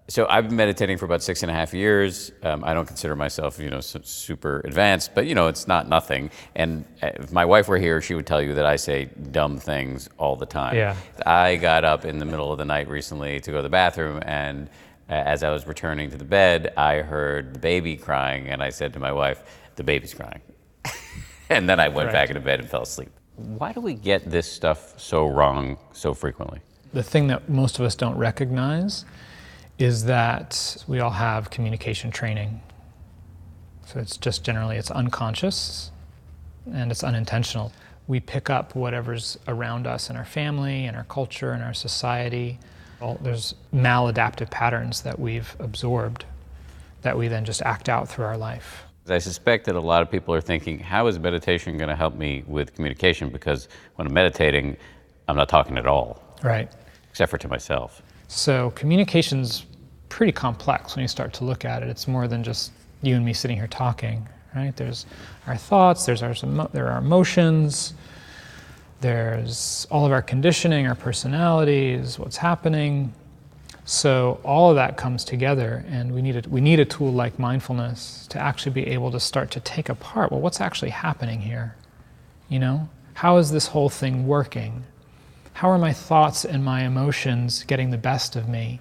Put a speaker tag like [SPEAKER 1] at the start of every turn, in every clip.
[SPEAKER 1] So I've been meditating for about 6.5 years. I don't consider myself, super advanced, but it's not nothing. And if my wife were here, she would tell you that I say dumb things all the time.
[SPEAKER 2] Yeah.
[SPEAKER 1] I got up in the middle of the night recently to go to the bathroom, and as I was returning to the bed, I heard the baby crying, and I said to my wife, "The baby's crying." And then I went back into bed and fell asleep. Why do we get this stuff so wrong so frequently?
[SPEAKER 2] The thing that most of us don't recognize is that we all have communication training. So it's just generally, it's unconscious and it's unintentional. We pick up whatever's around us in our family, in our culture, in our society. There's maladaptive patterns that we've absorbed that we then just act out through our life.
[SPEAKER 1] I suspect that a lot of people are thinking, how is meditation going to help me with communication? Because when I'm meditating, I'm not talking at all.
[SPEAKER 2] Right.
[SPEAKER 1] Except for to myself.
[SPEAKER 2] So communication's pretty complex when you start to look at it. It's more than just you and me sitting here talking, right? There's our thoughts, there are our emotions, there's all of our conditioning, our personalities, what's happening. So all of that comes together, and we need a tool like mindfulness to actually be able to start to take apart, well, what's actually happening here? How is this whole thing working? How are my thoughts and my emotions getting the best of me?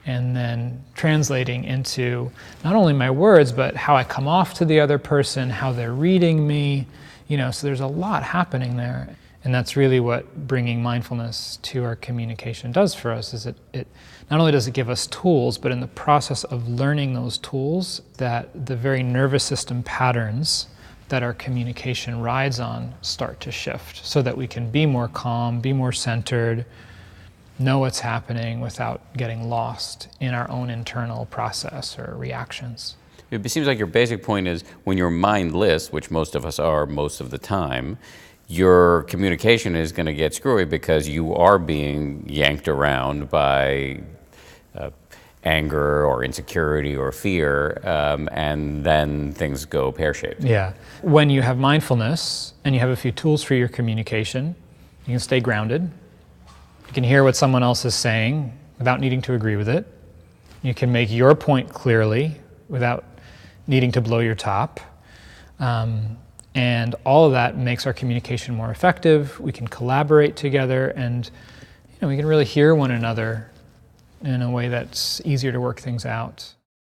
[SPEAKER 2] And then translating into not only my words, but how I come off to the other person, how they're reading me. So there's a lot happening there. And that's really what bringing mindfulness to our communication does for us, is it not only does it give us tools, but in the process of learning those tools, that the very nervous system patterns that our communication rides on start to shift, so that we can be more calm, be more centered, know what's happening without getting lost in our own internal process or reactions.
[SPEAKER 1] It seems like your basic point is when you're mindless, which most of us are most of the time, your communication is going to get screwy because you are being yanked around by anger or insecurity or fear, and then things go pear-shaped.
[SPEAKER 2] Yeah. When you have mindfulness and you have a few tools for your communication, you can stay grounded. You can hear what someone else is saying without needing to agree with it. You can make your point clearly without needing to blow your top. And all of that makes our communication more effective. We can collaborate together, and we can really hear one another in a way that's easier to work things out.